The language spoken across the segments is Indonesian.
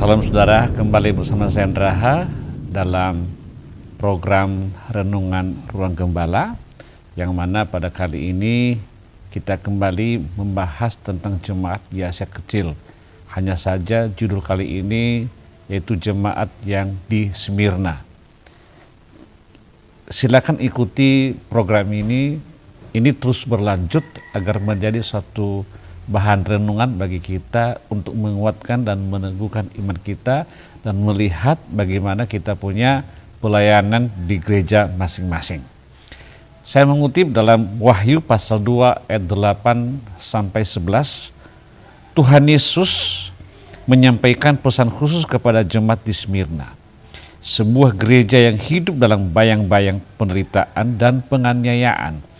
Salam saudara, kembali bersama saya Andraha dalam program Renungan Ruang Gembala, yang mana pada kali ini kita kembali membahas tentang jemaat di Asia Kecil. Hanya saja judul kali ini yaitu jemaat yang di Smyrna. Silakan ikuti program ini terus berlanjut agar menjadi suatu bahan renungan bagi kita untuk menguatkan dan meneguhkan iman kita dan melihat bagaimana kita punya pelayanan di gereja masing-masing. Saya mengutip dalam Wahyu pasal 2 ayat 8 sampai 11. Tuhan Yesus menyampaikan pesan khusus kepada jemaat di Smyrna, sebuah gereja yang hidup dalam bayang-bayang penderitaan dan penganiayaan.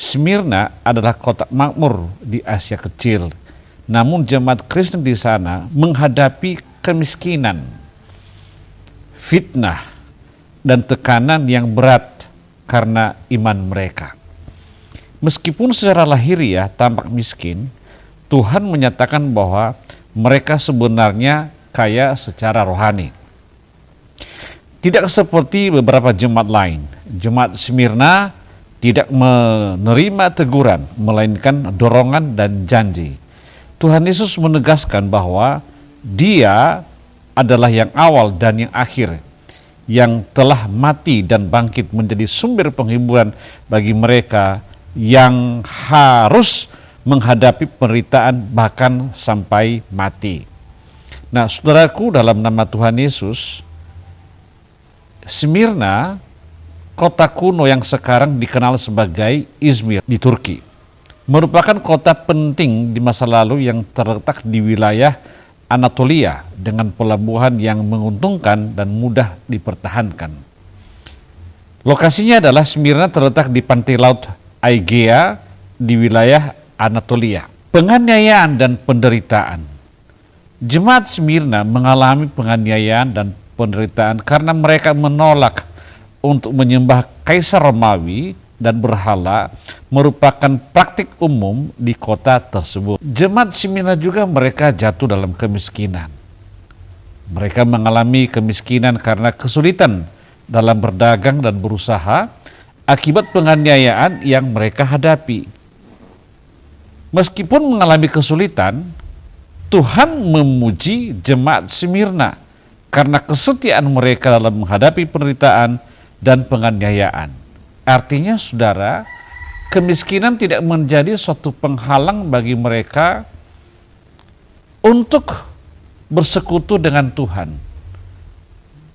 Smyrna adalah kota makmur di Asia Kecil, namun jemaat Kristen di sana menghadapi kemiskinan, fitnah, dan tekanan yang berat karena iman mereka. Meskipun secara lahiriah tampak miskin, Tuhan menyatakan bahwa mereka sebenarnya kaya secara rohani. Tidak seperti beberapa jemaat lain, jemaat Smyrna tidak menerima teguran, melainkan dorongan dan janji. Tuhan Yesus menegaskan bahwa Dia adalah yang awal dan yang akhir, yang telah mati dan bangkit menjadi sumber penghiburan bagi mereka yang harus menghadapi penderitaan bahkan sampai mati. Nah, saudaraku, dalam nama Tuhan Yesus, Smyrna, kota kuno yang sekarang dikenal sebagai Izmir di Turki, merupakan kota penting di masa lalu yang terletak di wilayah Anatolia dengan pelabuhan yang menguntungkan dan mudah dipertahankan. Lokasinya adalah Smyrna terletak di pantai laut Aegea di wilayah Anatolia. Penganiayaan dan penderitaan. Jemaat Smyrna mengalami penganiayaan dan penderitaan karena mereka menolak untuk menyembah Kaisar Romawi dan berhala merupakan praktik umum di kota tersebut. Jemaat Smyrna juga mereka jatuh dalam kemiskinan. Mereka mengalami kemiskinan karena kesulitan dalam berdagang dan berusaha akibat penganiayaan yang mereka hadapi. Meskipun mengalami kesulitan, Tuhan memuji jemaat Smyrna karena kesetiaan mereka dalam menghadapi penderitaan dan penganiayaan. Artinya, saudara, kemiskinan tidak menjadi suatu penghalang bagi mereka untuk bersekutu dengan Tuhan.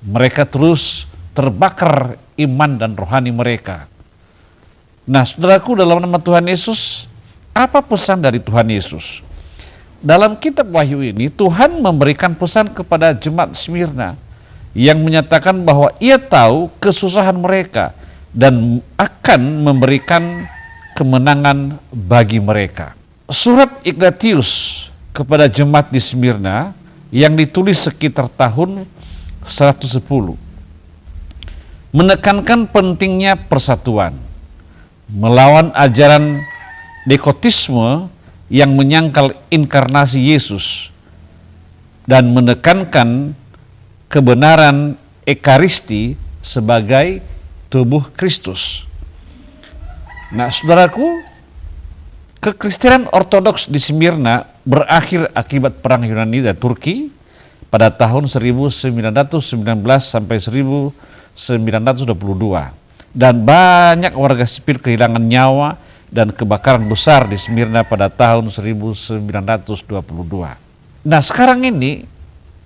Mereka terus terbakar iman dan rohani mereka. Nah, saudaraku, dalam nama Tuhan Yesus, apa pesan dari Tuhan Yesus? Dalam kitab Wahyu ini, Tuhan memberikan pesan kepada jemaat Smyrna yang menyatakan bahwa Ia tahu kesusahan mereka dan akan memberikan kemenangan bagi mereka. Surat Ignatius kepada jemaat di Smyrna yang ditulis sekitar tahun 110 menekankan pentingnya persatuan, melawan ajaran dekotisme yang menyangkal inkarnasi Yesus, dan menekankan kebenaran Ekaristi sebagai tubuh Kristus. Nah, saudaraku, kekristenan Ortodoks di Smyrna berakhir akibat perang Yunani dan Turki pada tahun 1919 sampai 1922, dan banyak warga sipil kehilangan nyawa dan kebakaran besar di Smyrna pada tahun 1922. Nah, sekarang ini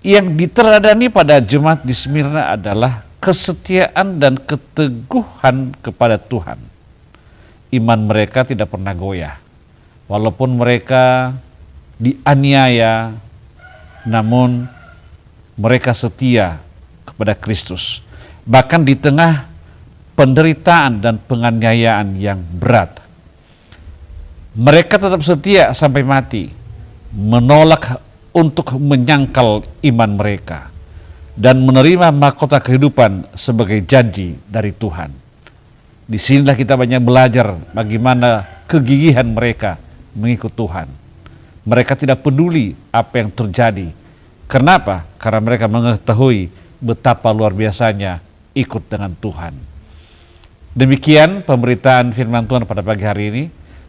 yang diteladani pada jemaat di Smyrna adalah kesetiaan dan keteguhan kepada Tuhan. Iman mereka tidak pernah goyah. Walaupun mereka dianiaya, namun mereka setia kepada Kristus. Bahkan di tengah penderitaan dan penganiayaan yang berat, mereka tetap setia sampai mati, menolak untuk menyangkal iman mereka dan menerima mahkota kehidupan sebagai janji dari Tuhan. Disinilah kita banyak belajar bagaimana kegigihan mereka mengikut Tuhan. Mereka tidak peduli apa yang terjadi, Kenapa? Karena mereka mengetahui betapa luar biasanya ikut dengan Tuhan. Demikian pemberitaan firman Tuhan pada pagi hari ini.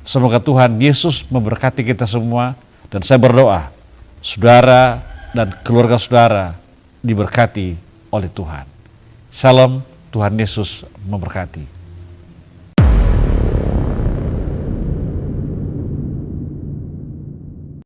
Semoga Tuhan Yesus memberkati kita semua, dan saya berdoa saudara dan keluarga saudara diberkati oleh Tuhan. Shalom, Tuhan Yesus memberkati.